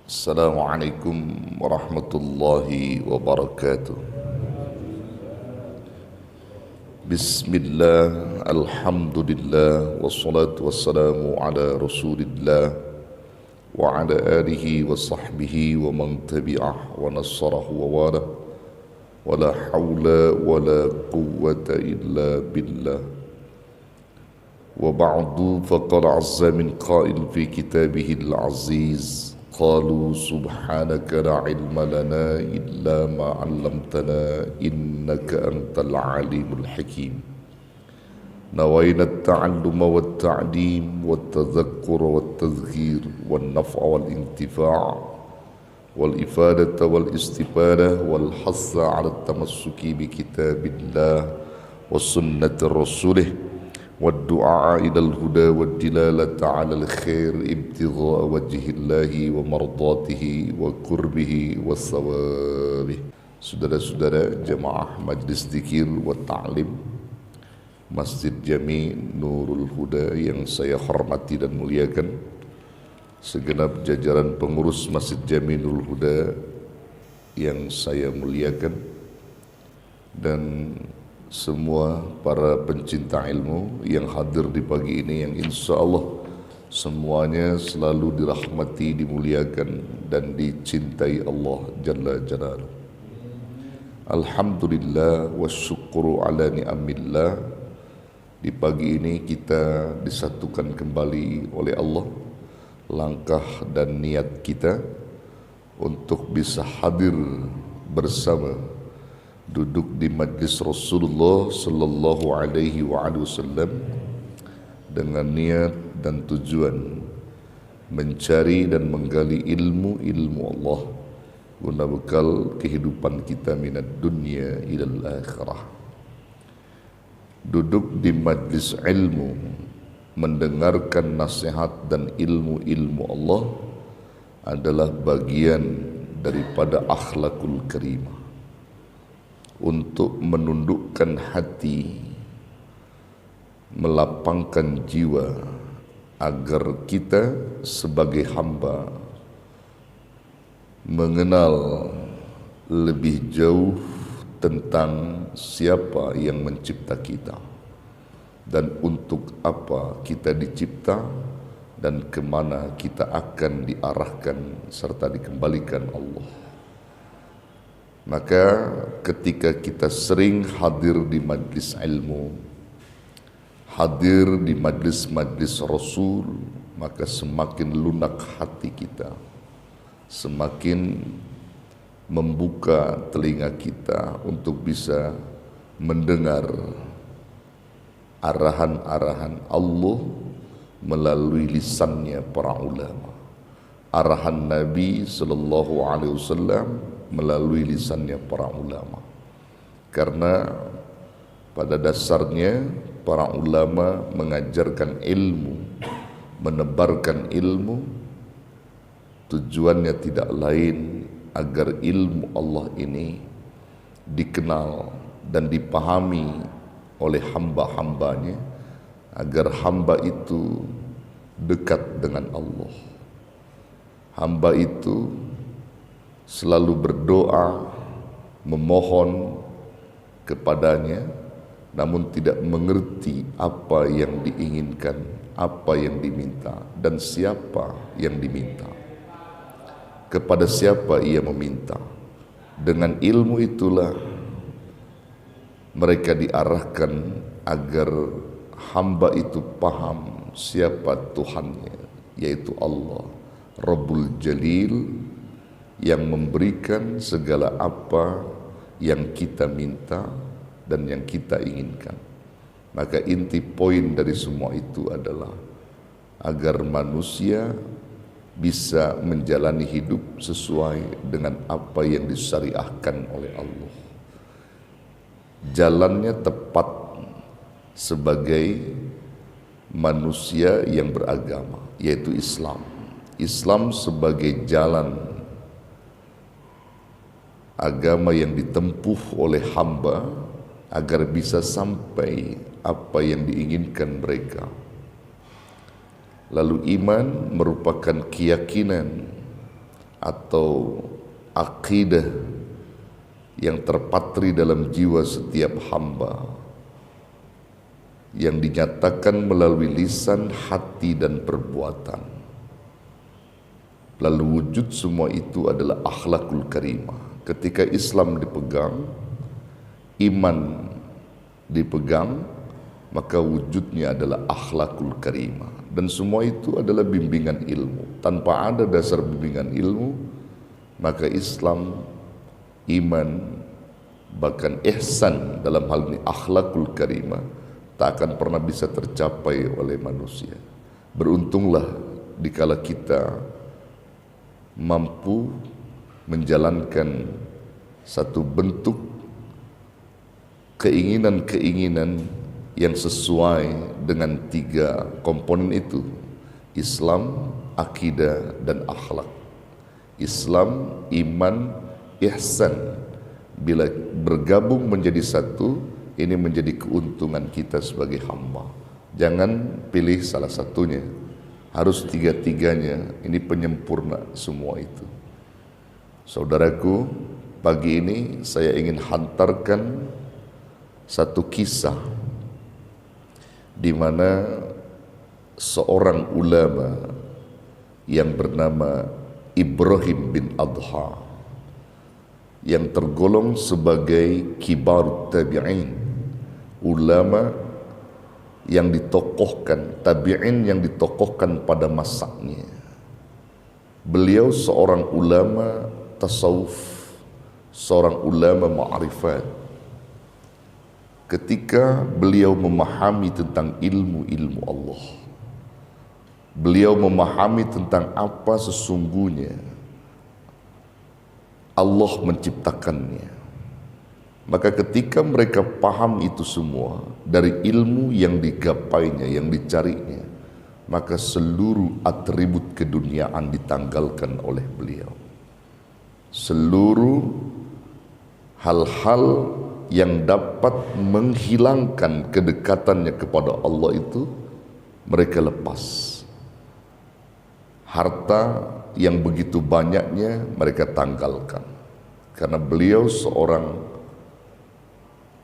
Assalamualaikum warahmatullahi wabarakatuh. Bismillah, alhamdulillah, wassalatu wassalamu ala rasulillah wa ala alihi wa sahbihi wa man tabi'ah wa nassarahu wa wala wa la hawla wa la quwwata illa billah. Wa ba'du faqala azza min qail fi kitabihil aziz qalu subhanaka la ilma lana illa ma 'allamtana innaka antal alimul hakim. Nawayna at-ta'alluma wat-ta'lim wat-tadhakkura wat-tadhkir wan-naf'a wal-intifa' wal-ifadata wal-istifadah wal-hassa 'ala at-tamassuki bi kitabillah wa sunnati rasulih والدعاء إلى الهدى والدلالة على الخير ابتغاء وجه الله ومرضاته وقربه وثوابه. Saudara-saudara jemaah Majlis Dzikir wa Ta'lim Masjid Jami Nurul Huda yang saya hormati dan muliakan, segenap jajaran pengurus Masjid Jami Nurul Huda yang saya muliakan, dan semua para pencinta ilmu yang hadir di pagi ini, yang insya Allah semuanya selalu dirahmati, dimuliakan dan dicintai Allah Jalla Jalaluh. Alhamdulillah wa syukru ala ni'amillah. Di pagi ini kita disatukan kembali oleh Allah, langkah dan niat kita untuk bisa hadir bersama, duduk di majlis Rasulullah sallallahu alaihi wasallam dengan niat dan tujuan mencari dan menggali ilmu Allah guna bekal kehidupan kita minad dunya ilal akhirah. Duduk di majlis ilmu, mendengarkan nasihat dan ilmu Allah adalah bagian daripada akhlakul karimah, untuk menundukkan hati, melapangkan jiwa, agar kita sebagai hamba mengenal lebih jauh tentang siapa yang mencipta kita dan untuk apa kita dicipta dan kemana kita akan diarahkan serta dikembalikan Allah. Maka ketika kita sering hadir di majlis ilmu, hadir di majlis-majlis Rasul, maka semakin lunak hati kita, semakin membuka telinga kita untuk bisa mendengar arahan-arahan Allah melalui lisannya para ulama, arahan Nabi sallallahu alaihi wasallam melalui lisannya para ulama. Karena pada dasarnya para ulama mengajarkan ilmu, menebarkan ilmu, tujuannya tidak lain agar ilmu Allah ini dikenal dan dipahami oleh hamba-hambanya, agar hamba itu dekat dengan Allah. Hamba itu selalu berdoa, memohon kepadanya, namun tidak mengerti apa yang diinginkan, apa yang diminta, dan siapa yang diminta, kepada siapa ia meminta. Dengan ilmu itulah mereka diarahkan agar hamba itu paham siapa Tuhannya, yaitu Allah Rabbul Jalil, yang memberikan segala apa yang kita minta dan yang kita inginkan. Maka inti poin dari semua itu adalah agar manusia bisa menjalani hidup sesuai dengan apa yang disyariahkan oleh Allah. Jalannya tepat sebagai manusia yang beragama, yaitu Islam. Islam sebagai jalan agama yang ditempuh oleh hamba agar bisa sampai apa yang diinginkan mereka. Lalu iman merupakan keyakinan atau akidah yang terpatri dalam jiwa setiap hamba, yang dinyatakan melalui lisan, hati, dan perbuatan. Lalu wujud semua itu adalah akhlakul karimah. Ketika Islam dipegang, iman dipegang, maka wujudnya adalah akhlakul karimah. Dan semua itu adalah bimbingan ilmu. Tanpa ada dasar bimbingan ilmu, maka Islam, iman, bahkan ihsan dalam hal ini akhlakul karimah tak akan pernah bisa tercapai oleh manusia. Beruntunglah dikala kita mampu menjalankan satu bentuk keinginan-keinginan yang sesuai dengan 3 komponen itu: Islam, akidah, dan akhlak. Islam, iman, ihsan, bila bergabung menjadi satu, ini menjadi keuntungan kita sebagai hamba. Jangan pilih salah satunya, harus 3-tiganya. Ini penyempurna semua itu. Saudaraku, pagi ini saya ingin hantarkan satu kisah di mana seorang ulama yang bernama Ibrahim bin Adham, yang tergolong sebagai kibar tabi'in, ulama yang ditokohkan, tabi'in yang ditokohkan pada masanya. Beliau seorang ulama tasawuf, seorang ulama ma'rifat. Ketika beliau memahami tentang ilmu-ilmu Allah, beliau memahami tentang apa sesungguhnya Allah menciptakannya, maka ketika mereka paham itu semua dari ilmu yang digapainya, yang dicarinya, maka seluruh atribut keduniaan ditanggalkan oleh beliau. Seluruh hal-hal yang dapat menghilangkan kedekatannya kepada Allah itu mereka lepas. Harta yang begitu banyaknya mereka tanggalkan, karena beliau seorang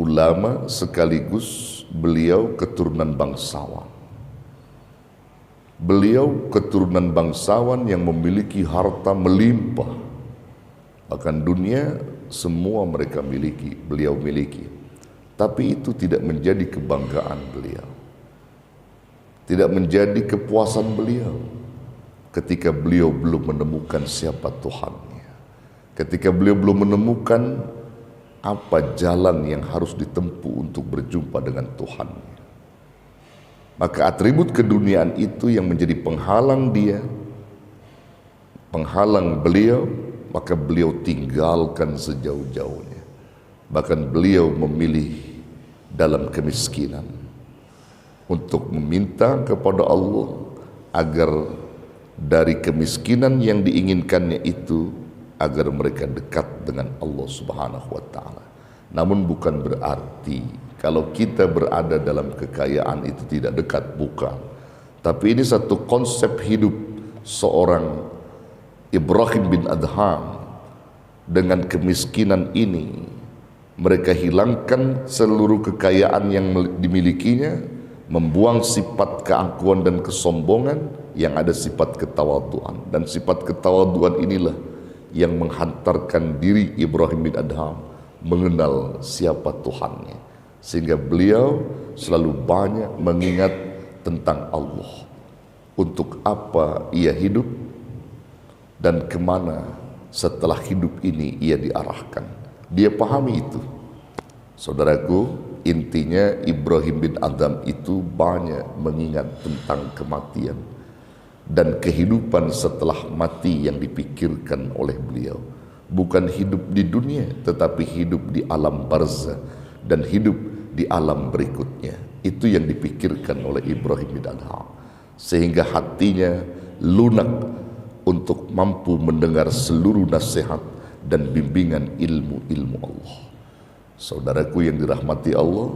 ulama sekaligus beliau keturunan bangsawan. Beliau keturunan bangsawan yang memiliki harta melimpah, bahkan dunia semua mereka miliki, beliau miliki. Tapi itu tidak menjadi kebanggaan beliau, tidak menjadi kepuasan beliau ketika beliau belum menemukan siapa Tuhannya, ketika beliau belum menemukan apa jalan yang harus ditempuh untuk berjumpa dengan Tuhannya. Maka atribut keduniaan itu yang menjadi penghalang dia, penghalang beliau, maka beliau tinggalkan sejauh-jauhnya. Bahkan beliau memilih dalam kemiskinan untuk meminta kepada Allah agar dari kemiskinan yang diinginkannya itu, agar mereka dekat dengan Allah Subhanahu wa ta'ala. Namun bukan berarti kalau kita berada dalam kekayaan itu tidak dekat, bukan. Tapi ini satu konsep hidup seorang Ibrahim bin Adham. Dengan kemiskinan ini mereka hilangkan seluruh kekayaan yang dimilikinya, membuang sifat keangkuhan dan kesombongan, yang ada sifat ketawaduan. Dan sifat ketawaduan inilah yang menghantarkan diri Ibrahim bin Adham mengenal siapa Tuhannya, sehingga beliau selalu banyak mengingat tentang Allah, untuk apa ia hidup dan kemana setelah hidup ini ia diarahkan. Dia pahami itu. Saudaraku, intinya Ibrahim bin Adham itu banyak mengingat tentang kematian dan kehidupan setelah mati yang dipikirkan oleh beliau. Bukan hidup di dunia, tetapi hidup di alam barzah dan hidup di alam berikutnya. Itu yang dipikirkan oleh Ibrahim bin Adham, sehingga hatinya lunak untuk mampu mendengar seluruh nasihat dan bimbingan ilmu-ilmu Allah. Saudaraku yang dirahmati Allah,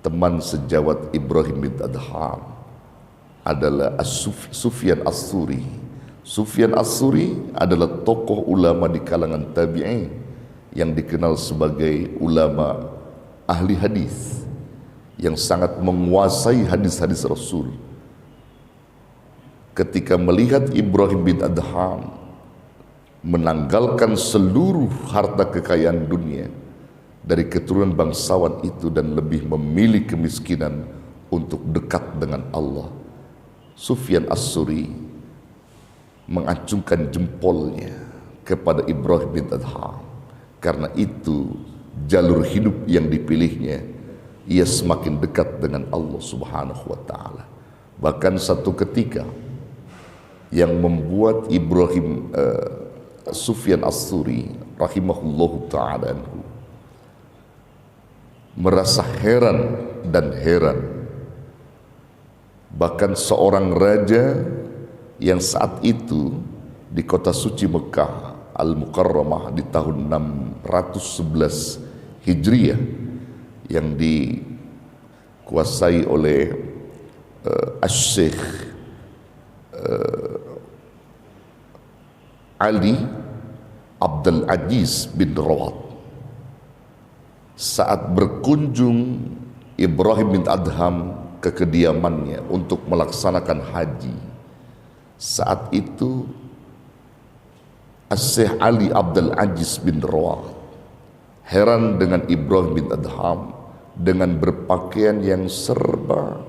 teman sejawat Ibrahim bin Adham adalah Sufyan As-Tsuri, Sufyan As-Tsuri adalah tokoh ulama di kalangan tabi'in yang dikenal sebagai ulama ahli hadis yang sangat menguasai hadis-hadis Rasul. Ketika melihat Ibrahim bin Adham menanggalkan seluruh harta kekayaan dunia dari keturunan bangsawan itu dan lebih memilih kemiskinan untuk dekat dengan Allah, Sufyan As-Tsuri mengacungkan jempolnya kepada Ibrahim bin Adham. Karena itu jalur hidup yang dipilihnya, ia semakin dekat dengan Allah Subhanahu wa taala. Bahkan satu ketika yang membuat Ibrahim Sufyan As-Tsuri rahimahullahu taala merasa heran dan heran. Bahkan seorang raja yang saat itu di kota suci Mekah Al-Mukarramah di tahun 611 Hijriah yang dikuasai oleh Asy-Syaikh Ali Abdul Aziz bin Rawat. Saat berkunjung Ibrahim bin Adham ke kediamannya untuk melaksanakan haji, saat itu Asy-Syaikh Ali Abdul Aziz bin Rawat heran dengan Ibrahim bin Adham dengan berpakaian yang serba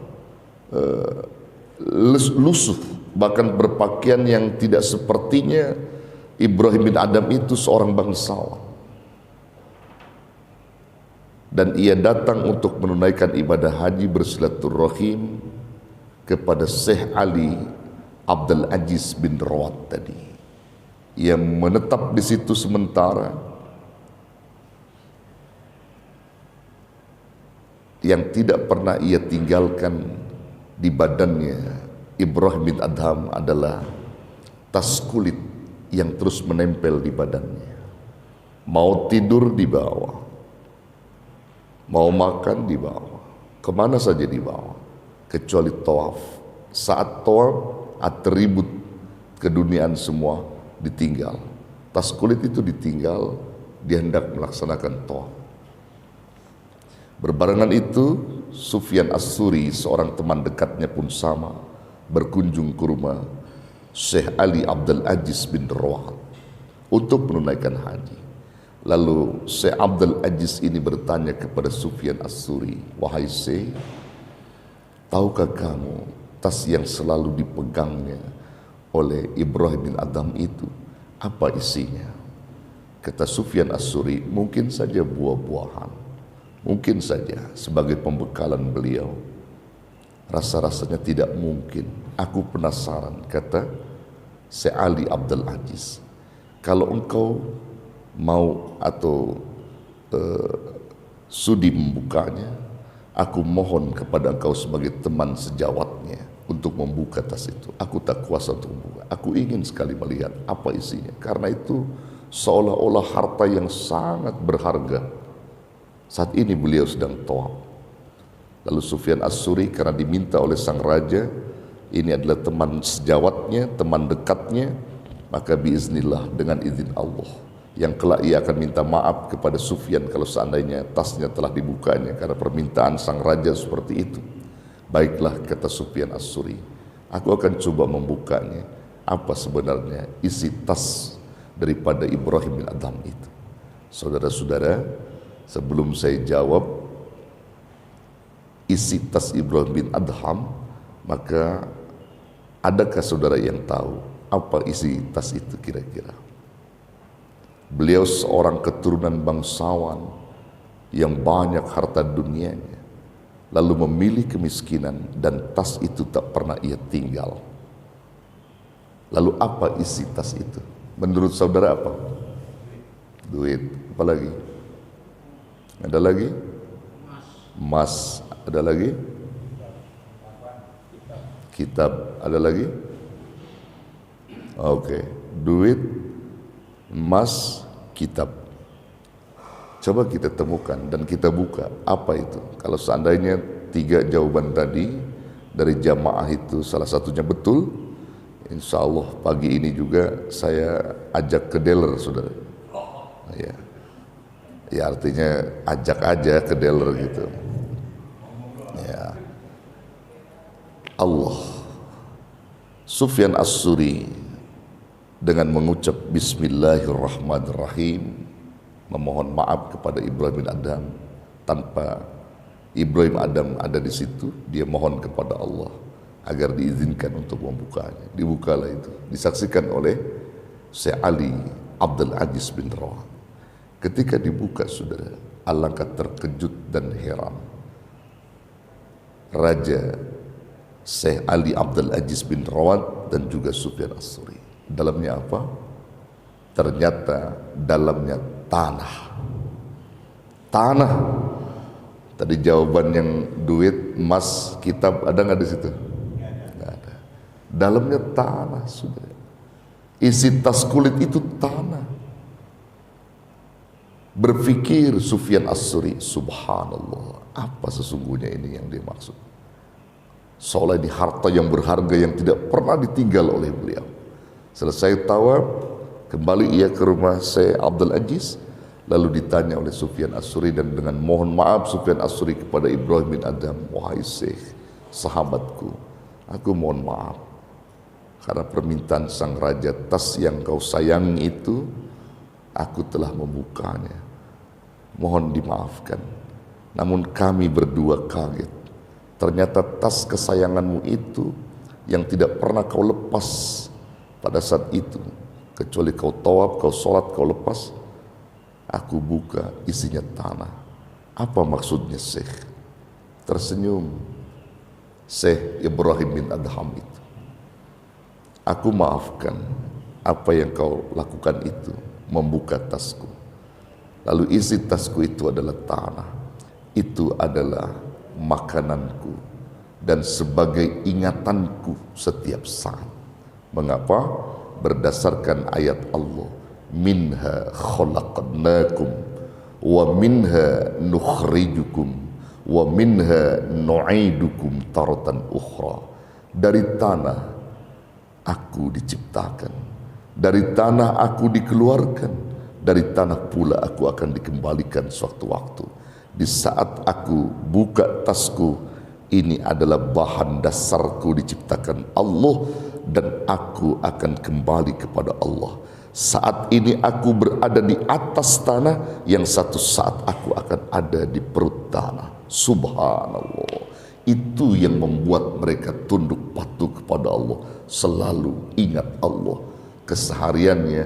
lusuh, bahkan berpakaian yang tidak sepertinya Ibrahim bin Adham itu seorang bangsawan. Dan ia datang untuk menunaikan ibadah haji bersilaturahim kepada Syekh Ali Abdul Aziz bin Rawat tadi. Ia menetap di situ sementara. Yang tidak pernah ia tinggalkan di badannya Ibrahim bin Adham adalah tas kulit yang terus menempel di badannya. Mau tidur di bawah, mau makan di bawah, kemana saja di bawah, kecuali tawaf. Saat tawaf, atribut keduniaan semua ditinggal. Tas kulit itu ditinggal, dia hendak melaksanakan tawaf. Berbarengan itu, Sufyan As-Tsuri, seorang teman dekatnya pun sama, berkunjung ke rumah Syekh Ali Abdul Aziz bin Rawat untuk menunaikan haji. Lalu Syekh Abdul Aziz ini bertanya kepada Sufyan As-Tsuri, "Wahai Syekh, tahukah kamu tas yang selalu dipegangnya oleh Ibrahim bin Adham itu, apa isinya?" Kata Sufyan As-Tsuri, "Mungkin saja buah-buahan, mungkin saja sebagai pembekalan beliau." "Rasa-rasanya tidak mungkin, aku penasaran," kata Syekh Ali Abdul Aziz. "Kalau engkau mau atau sudi membukanya, aku mohon kepada engkau sebagai teman sejawatnya untuk membuka tas itu. Aku tak kuasa untuk membuka. Aku ingin sekali melihat apa isinya, karena itu seolah-olah harta yang sangat berharga. Saat ini beliau sedang tawaf." Lalu Sufyan As-Tsuri karena diminta oleh sang raja, ini adalah teman sejawatnya, teman dekatnya, maka biiznillah, dengan izin Allah, yang kelak ia akan minta maaf kepada Sufyan kalau seandainya tasnya telah dibukanya karena permintaan sang raja seperti itu. "Baiklah," kata Sufyan As-Tsuri, "aku akan coba membukanya. Apa sebenarnya isi tas daripada Ibrahim bin Adham itu?" Saudara-saudara, sebelum saya jawab isi tas Ibrahim bin Adham, maka adakah saudara yang tahu apa isi tas itu kira-kira? Beliau seorang keturunan bangsawan yang banyak harta dunianya, lalu memilih kemiskinan dan tas itu tak pernah ia tinggal. Lalu apa isi tas itu? Menurut saudara apa? Duit. Apa lagi? Ada lagi? Emas. Ada lagi? Kitab. Ada lagi? Oke. Duit, emas, kitab. Coba kita temukan dan kita buka apa itu. Kalau seandainya 3 jawaban tadi dari jamaah itu salah satunya betul, Insya Allah pagi ini juga saya ajak ke dealer, saudara. Ya, ya artinya ajak aja ke dealer gitu. Ya, Allah. Sufyan As-Suri dengan mengucap Bismillahirrahmanirrahim memohon maaf kepada Ibrahim bin Adham. Tanpa Ibrahim Adham ada di situ, dia mohon kepada Allah agar diizinkan untuk membukanya. Dibukalah itu, disaksikan oleh Syekh Ali Abdul Aziz bin Rawat. Ketika dibuka, saudara, alangkah terkejut dan heran Raja Syekh Ali Abdul Aziz bin Rawat dan juga Sufyan As-Suri. Dalamnya apa? Ternyata dalamnya tanah. Tanah. Tadi jawaban yang duit, emas, kitab ada nggak di situ? Nggak ada. Dalamnya tanah, saudara. Isi tas kulit itu tanah. Berpikir Sufyan As-Suri, subhanallah, apa sesungguhnya ini yang dia maksud? Seolah ini harta yang berharga yang tidak pernah ditinggal oleh beliau. Selesai tawaf, kembali ia ke rumah Syekh Abdul Aziz, lalu ditanya oleh Sufyan As-Suri, dan dengan mohon maaf Sufyan As-Suri kepada Ibrahim bin Adham, wahai Syekh, sahabatku, aku mohon maaf karena permintaan sang raja, tas yang kau sayangi itu aku telah membukanya, mohon dimaafkan. Namun kami berdua kaget, ternyata tas kesayanganmu itu yang tidak pernah kau lepas pada saat itu, kecuali kau tawaf, kau sholat, kau lepas. Aku buka, isinya tanah. Apa maksudnya, Syekh? Tersenyum Syekh Ibrahim bin Adham itu. Aku maafkan apa yang kau lakukan itu, membuka tasku. Lalu isi tasku itu adalah tanah. Itu adalah makananku dan sebagai ingatanku setiap saat. Mengapa? Berdasarkan ayat Allah, minha khalaqnakum wa minha nukhrijukum wa minha nu'idukum taratan ukhra. Dari tanah aku diciptakan, dari tanah aku dikeluarkan, dari tanah pula aku akan dikembalikan suatu waktu. Di saat aku buka tasku, ini adalah bahan dasarku diciptakan Allah, dan aku akan kembali kepada Allah. Saat ini aku berada di atas tanah, yang satu saat aku akan ada di perut tanah. Subhanallah. Itu yang membuat mereka tunduk patuh kepada Allah, selalu ingat Allah, kesehariannya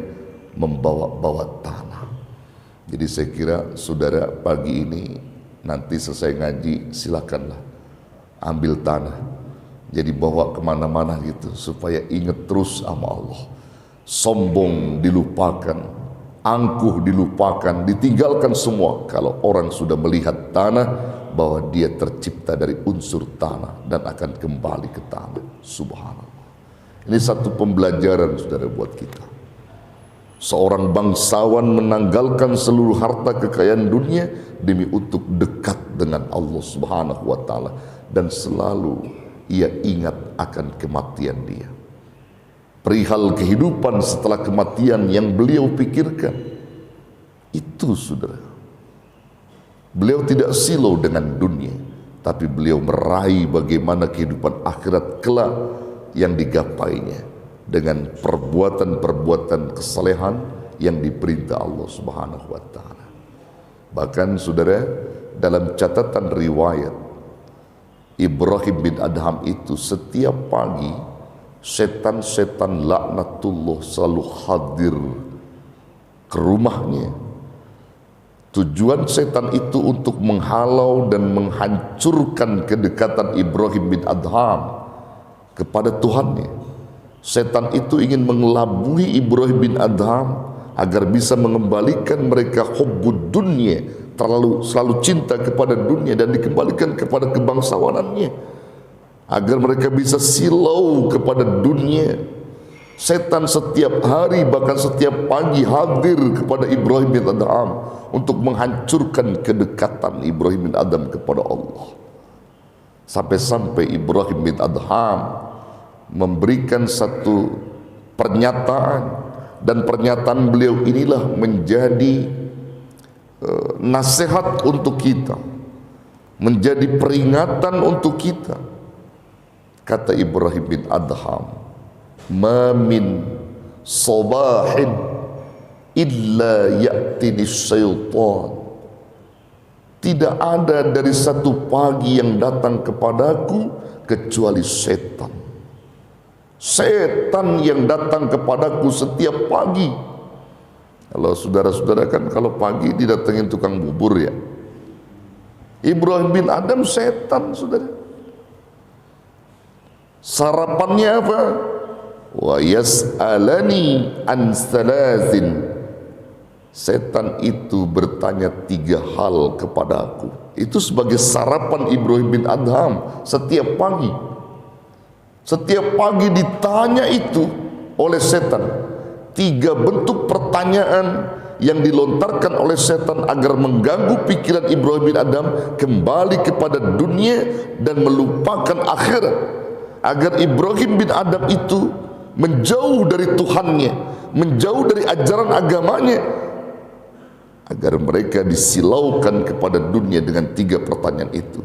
membawa-bawa tanah. Jadi saya kira saudara pagi ini nanti selesai ngaji silakanlah ambil tanah, jadi bawa kemana-mana gitu supaya ingat terus sama Allah. Sombong dilupakan, angkuh dilupakan, ditinggalkan semua kalau orang sudah melihat tanah bahwa dia tercipta dari unsur tanah dan akan kembali ke tanah. Subhanallah. Ini satu pembelajaran saudara buat kita. Seorang bangsawan menanggalkan seluruh harta kekayaan dunia demi untuk dekat dengan Allah Subhanahu wa taala, dan selalu ia ingat akan kematian dia. Perihal kehidupan setelah kematian yang beliau pikirkan itu, saudara. Beliau tidak silau dengan dunia, tapi beliau meraih bagaimana kehidupan akhirat kelak yang digapainya dengan perbuatan-perbuatan kesalehan yang diperintah Allah Subhanahu wa taala. Bahkan saudara, dalam catatan riwayat, Ibrahim bin Adham itu setiap pagi setan-setan laknatullah selalu hadir ke rumahnya. Tujuan setan itu untuk menghalau dan menghancurkan kedekatan Ibrahim bin Adham kepada Tuhannya. Setan itu ingin mengelabui Ibrahim bin Adham agar bisa mengembalikan mereka hubbud dunya, selalu cinta kepada dunia, dan dikembalikan kepada kebangsawanannya, agar mereka bisa silau kepada dunia. Setan setiap hari, bahkan setiap pagi hadir kepada Ibrahim bin Adham untuk menghancurkan kedekatan Ibrahim bin Adham kepada Allah. Sampai-sampai Ibrahim bin Adham memberikan satu pernyataan, dan pernyataan beliau inilah menjadi nasihat untuk kita, menjadi peringatan untuk kita. Kata Ibrahim bin Adham, "Ma min sabahin illa ya'tini syaitan." Tidak ada dari satu pagi yang datang kepadaku kecuali setan. Setan yang datang kepadaku setiap pagi. Kalau saudara-saudara kan kalau pagi didatengin tukang bubur ya. Ibrahim bin Adham setan, saudara. Sarapannya apa? Wa yas'alani an salasin. Setan itu bertanya 3 hal kepada aku. Itu sebagai sarapan Ibrahim bin Adham setiap pagi. Setiap pagi ditanya itu oleh setan. 3 bentuk pertanyaan yang dilontarkan oleh setan agar mengganggu pikiran Ibrahim bin Adham kembali kepada dunia dan melupakan akhirat. Agar Ibrahim bin Adham itu menjauh dari Tuhannya, menjauh dari ajaran agamanya, agar mereka disilaukan kepada dunia dengan 3 pertanyaan itu.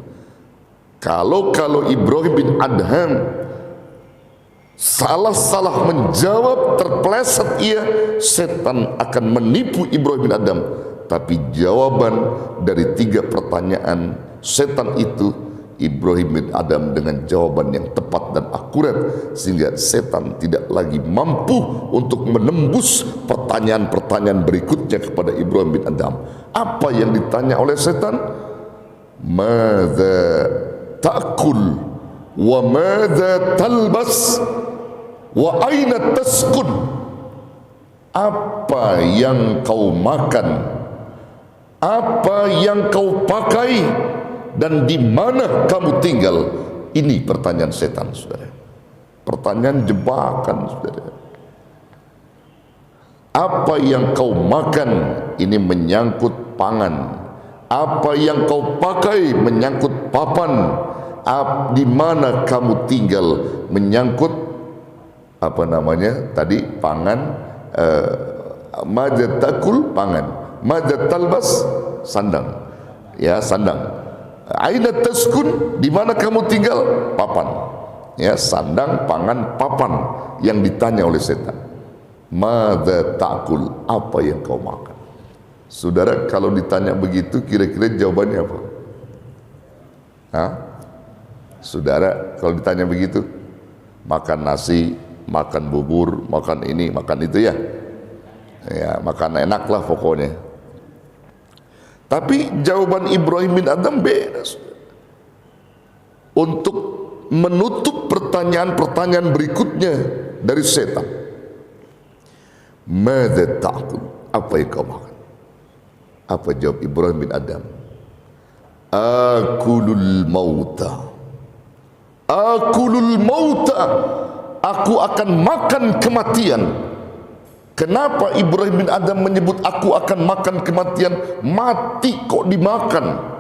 Kalau Ibrahim bin Adham salah menjawab, terpeleset ia, setan akan menipu Ibrahim bin Adham. Tapi jawaban dari 3 pertanyaan setan itu, Ibrahim bin Adham dengan jawaban yang tepat dan akurat, sehingga setan tidak lagi mampu untuk menembus pertanyaan-pertanyaan berikutnya kepada Ibrahim bin Adham. Apa yang ditanya oleh setan? Madza ta'kul wa madza talbas wa aina taskun. Apa yang kau makan, apa yang kau pakai, dan di mana kamu tinggal? Ini pertanyaan setan, saudara. Pertanyaan jebakan, saudara. Apa yang kau makan, ini menyangkut pangan. Apa yang kau pakai menyangkut papan. Di mana kamu tinggal menyangkut apa namanya tadi, pangan. Madza takul, pangan. Madza talbas, sandang. Ya, sandang. Aina taskun, di mana kamu tinggal? Papan. Ya, sandang, pangan, papan yang ditanya oleh setan. Madza ta'kul, apa yang kau makan? Saudara, kalau ditanya begitu kira-kira jawabannya apa? Hah? Saudara, kalau ditanya begitu, makan nasi, makan bubur, makan ini, makan itu ya. Ya, makan enak lah pokoknya. Tapi jawaban Ibrahim bin Adham beda. Untuk menutup pertanyaan-pertanyaan berikutnya dari setan. Madza ta'kul, apa yang kau makan? Apa jawab Ibrahim bin Adham? Akulul mauta. Akulul mauta. Aku akan makan kematian. Kenapa Ibrahim bin Adham menyebut aku akan makan kematian? Mati kok dimakan?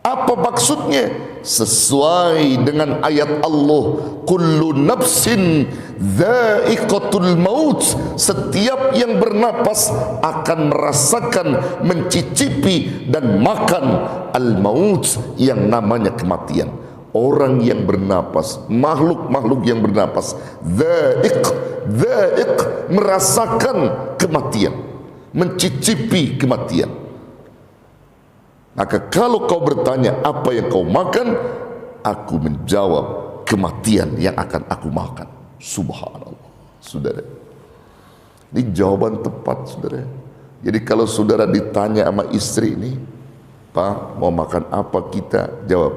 Apa maksudnya? Sesuai dengan ayat Allah, kullu nafsin dha'iqatul maut. Setiap yang bernapas akan merasakan, mencicipi dan makan al-maut, yang namanya kematian. Orang yang bernapas, makhluk-makhluk yang bernapas, dha'iq, merasakan kematian, mencicipi kematian. Maka kalau kau bertanya apa yang kau makan, aku menjawab kematian yang akan aku makan. Subhanallah, saudara. Ini jawaban tepat, saudara. Jadi kalau saudara ditanya sama istri ini, Pak, mau makan apa kita? Jawab,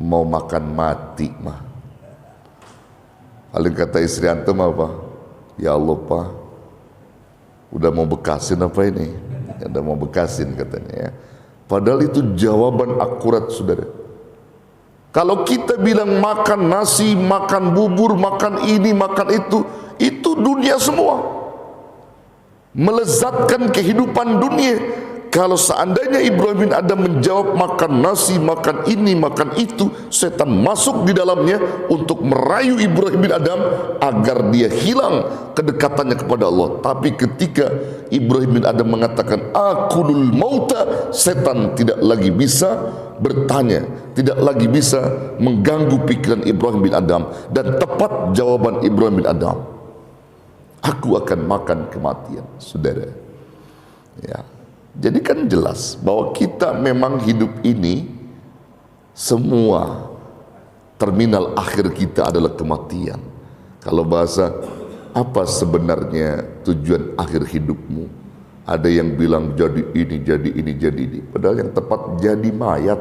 mau makan mati, mah. Paling kata istri antum apa? Ya Allah, Pak, udah mau bekasin apa ini? Udah mau bekasin katanya ya. Padahal itu jawaban akurat, saudara. Kalau kita bilang makan nasi, makan bubur, makan ini, makan itu dunia semua. Melezatkan kehidupan dunia. kalau seandainya Ibrahim bin Adham menjawab makan nasi, makan ini, makan itu, setan masuk di dalamnya untuk merayu Ibrahim bin Adham agar dia hilang kedekatannya kepada Allah. Tapi ketika Ibrahim bin Adham mengatakan akulul mauta, setan tidak lagi bisa bertanya, tidak lagi bisa mengganggu pikiran Ibrahim bin Adham. Dan tepat jawaban Ibrahim bin Adham, aku akan makan kematian. Saudara, ya, jadi kan jelas bahwa kita memang hidup ini semua terminal akhir kita adalah kematian. Kalau bahasa, apa sebenarnya tujuan akhir hidupmu? Ada yang bilang jadi ini, jadi ini, jadi ini. Padahal yang tepat jadi mayat.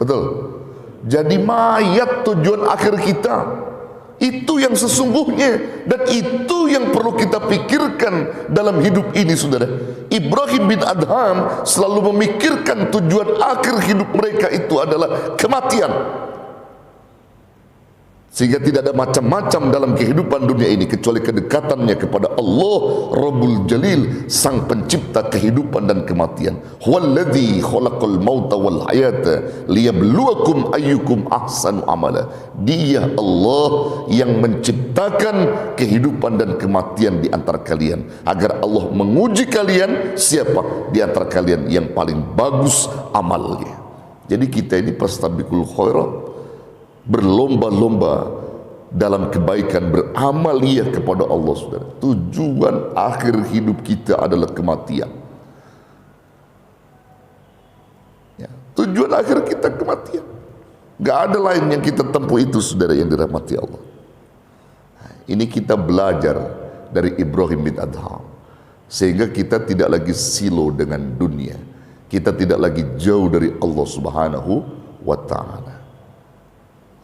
Betul? Jadi mayat tujuan akhir kita. Itu yang sesungguhnya, dan itu yang perlu kita pikirkan dalam hidup ini, saudara. Ibrahim bin Adham selalu memikirkan tujuan akhir hidup mereka itu adalah kematian, sehingga tidak ada macam-macam dalam kehidupan dunia ini kecuali kedekatannya kepada Allah Rabbul Jalil, sang pencipta kehidupan dan kematian. Huwallazi khalaqal mauta wal hayata liyabluwakum ayyukum ahsanu amala. Dia Allah yang menciptakan kehidupan dan kematian di antara kalian, agar Allah menguji kalian siapa di antara kalian yang paling bagus amalnya. Jadi kita ini fastabiqul khairat, berlomba-lomba dalam kebaikan, beramaliyah kepada Allah, saudara. Tujuan akhir hidup kita adalah kematian. Ya, tujuan akhir kita kematian. Gak ada lain yang kita tempuh itu, saudara yang dirahmati Allah. Nah, ini kita belajar dari Ibrahim bin Adham, sehingga kita tidak lagi silo dengan dunia. Kita tidak lagi jauh dari Allah Subhanahu wa ta'ala.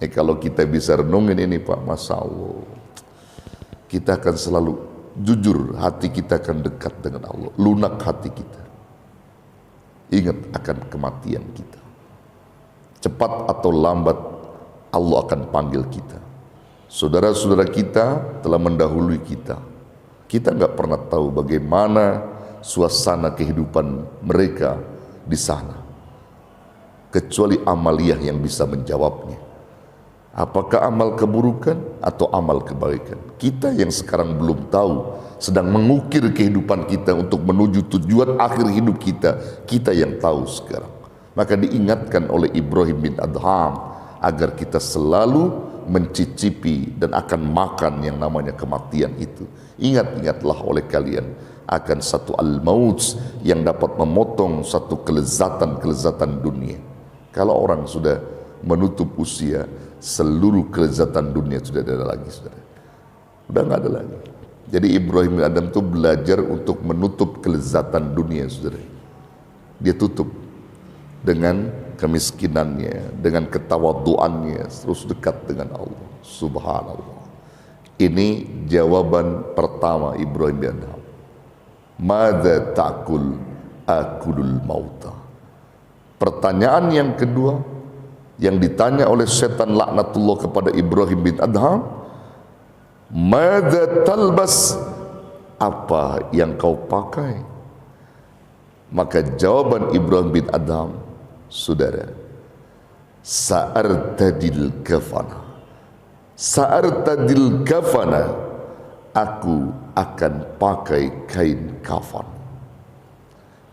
Kalau kita bisa renungin ini, Pak, Masya Allah, kita akan selalu jujur, hati kita akan dekat dengan Allah, lunak hati kita. Ingat akan kematian kita. Cepat atau lambat Allah akan panggil kita. Saudara-saudara kita telah mendahului kita. Kita nggak pernah tahu bagaimana suasana kehidupan mereka di sana, kecuali amaliyah yang bisa menjawabnya. Apakah amal keburukan atau amal kebaikan? Kita yang sekarang belum tahu, sedang mengukir kehidupan kita untuk menuju tujuan akhir hidup kita, kita yang tahu sekarang. Maka diingatkan oleh Ibrahim bin Adham agar kita selalu mencicipi dan akan makan yang namanya kematian itu. Ingat-ingatlah oleh kalian akan satu al-maut yang dapat memotong satu kelezatan-kelezatan dunia. Kalau orang sudah menutup usia, seluruh kelezatan dunia sudah tidak ada lagi, saudara. Udah nggak ada lagi. Jadi Ibrahim bin Adham itu belajar untuk menutup kelezatan dunia, saudara. Dia tutup dengan kemiskinannya, dengan ketawaduannya, terus dekat dengan Allah. Subhanallah. Ini jawaban pertama Ibrahim bin Adham. Madza ta'kul? Akulul mauta. Pertanyaan yang kedua yang ditanya oleh setan laknatullah kepada Ibrahim bin Adham, madza talbas? Apa yang kau pakai? Maka jawaban Ibrahim bin Adham, saudara, sa'artadil kafana. Sa'artadil kafana, aku akan pakai kain kafan.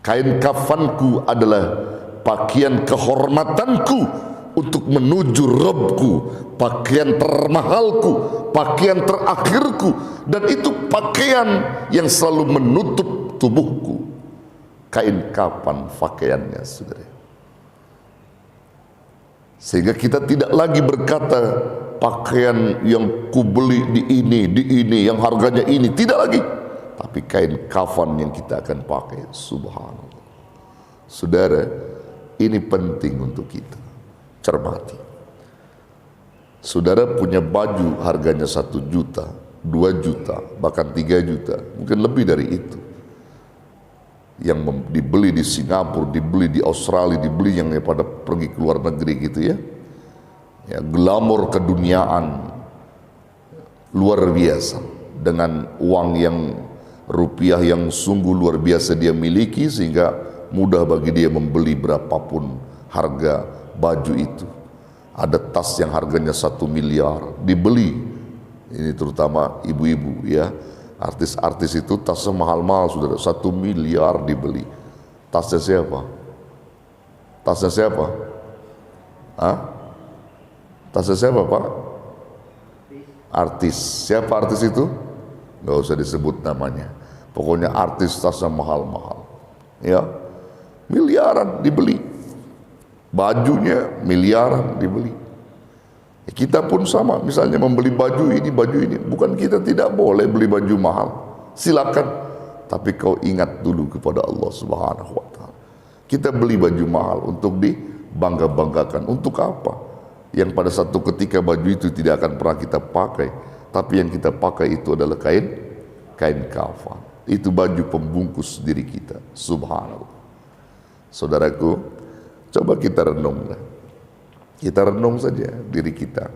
Kain kafanku adalah pakaian kehormatanku untuk menuju Rabbku, pakaian termahalku, pakaian terakhirku, dan itu pakaian yang selalu menutup tubuhku. Kain kafan pakaiannya, saudara. Sehingga kita tidak lagi berkata pakaian yang kubeli di ini, yang harganya ini, tidak lagi. Tapi kain kafan yang kita akan pakai. Subhanallah. Saudara, ini penting untuk kita cermati. Saudara punya baju harganya 1 juta, 2 juta, bahkan 3 juta, mungkin lebih dari itu, yang dibeli di Singapura, dibeli di Australia, dibeli yang pada pergi ke luar negeri gitu ya. Ya, glamor keduniaan luar biasa, dengan uang yang rupiah yang sungguh luar biasa dia miliki, sehingga mudah bagi dia membeli berapapun harga baju itu. Ada tas yang harganya 1 miliar dibeli. Ini terutama ibu-ibu ya. Artis-artis itu tasnya mahal-mahal, saudara. 1 miliar dibeli. Tasnya siapa? Tasnya siapa? Hah? Tasnya siapa, Pak? Artis. Siapa artis itu? Nggak usah disebut namanya. Pokoknya artis tasnya mahal-mahal. Ya, miliaran dibeli. Bajunya miliaran dibeli. Kita pun sama, misalnya membeli baju ini, bukan kita tidak boleh beli baju mahal, silakan, tapi kau ingat dulu kepada Allah Subhanahu wa Ta'ala. Kita beli baju mahal untuk dibangga-banggakan, untuk apa? Yang pada satu ketika baju itu tidak akan pernah kita pakai, tapi yang kita pakai itu adalah kain kafan. Itu baju pembungkus diri kita. Subhanallah. Saudaraku, coba kita renunglah. Kita renung saja diri kita.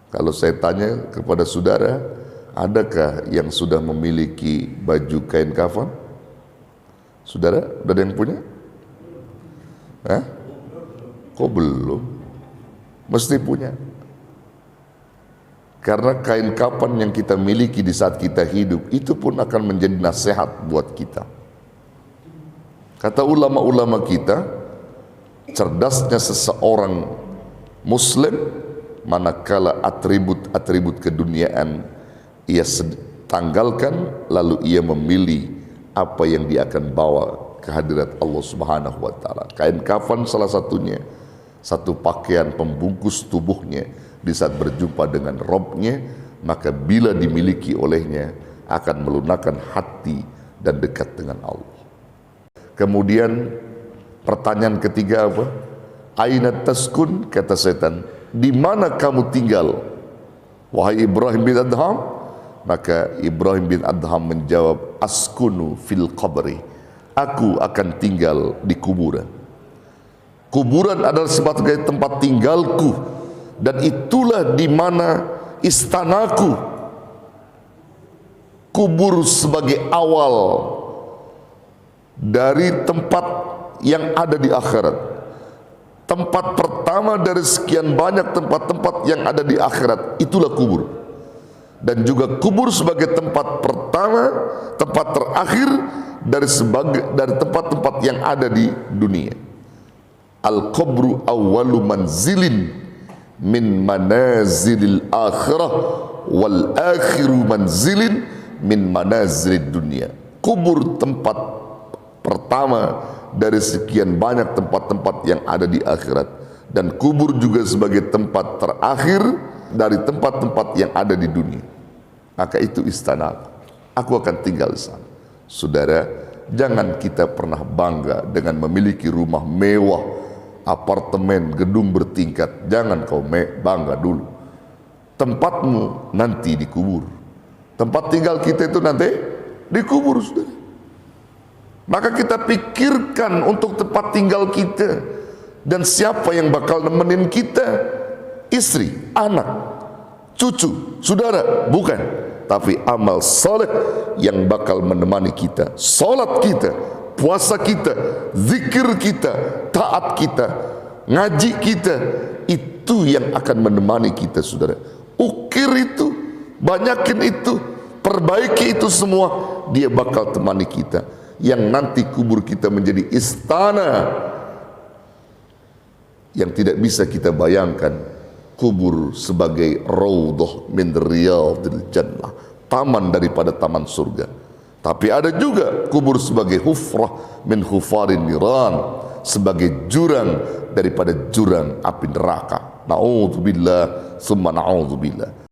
Kalau saya tanya kepada saudara, adakah yang sudah memiliki baju kain kafan? Saudara, udah ada yang punya? Hah? Kok belum? Mesti punya. Karena kain kafan yang kita miliki di saat kita hidup, itu pun akan menjadi nasihat buat kita. Kata ulama-ulama kita, cerdasnya seseorang muslim manakala atribut-atribut keduniaan ia tanggalkan, lalu ia memilih apa yang dia akan bawa ke hadirat Allah Subhanahu wa Ta'ala. Kain kafan salah satunya, satu pakaian pembungkus tubuhnya di saat berjumpa dengan Robnya, maka bila dimiliki olehnya akan melunakkan hati dan dekat dengan Allah. Kemudian pertanyaan ketiga apa? Aina taskun, kata setan, di mana kamu tinggal wahai Ibrahim bin Adham? Maka Ibrahim bin Adham menjawab, askunu fil qabri, aku akan tinggal di kuburan. Kuburan adalah sebagai tempat tinggalku, dan itulah di mana istanaku. Kubur sebagai awal dari tempat yang ada di akhirat. Tempat pertama dari sekian banyak tempat-tempat yang ada di akhirat, itulah kubur. Dan juga kubur sebagai tempat pertama, tempat terakhir dari tempat-tempat yang ada di dunia. Al-qabru awwalu manzilin min manazilil akhirah, wal akhiru manzilin min manazilid dunia. Kubur tempat pertama dari sekian banyak tempat-tempat yang ada di akhirat, dan kubur juga sebagai tempat terakhir dari tempat-tempat yang ada di dunia. Maka itu istana aku akan tinggal di sana. Saudara, jangan kita pernah bangga dengan memiliki rumah mewah, apartemen, gedung bertingkat. Jangan kau bangga dulu. Tempatmu nanti dikubur. Tempat tinggal kita itu nanti dikubur, saudara. Maka kita pikirkan untuk tempat tinggal kita, dan siapa yang bakal nemenin kita. Istri, anak, cucu, saudara, bukan, tapi amal saleh yang bakal menemani kita. Salat kita, puasa kita, zikir kita, taat kita, ngaji kita, itu yang akan menemani kita, saudara. Ukir itu, banyakin itu, perbaiki itu semua, dia bakal temani kita. Yang nanti kubur kita menjadi istana yang tidak bisa kita bayangkan. Kubur sebagai raudhah min riyadil jannah, taman daripada taman surga. Tapi ada juga kubur sebagai hufrah min hufarin niran, sebagai jurang daripada jurang api neraka. Na'udzubillah summa na'udzubillah.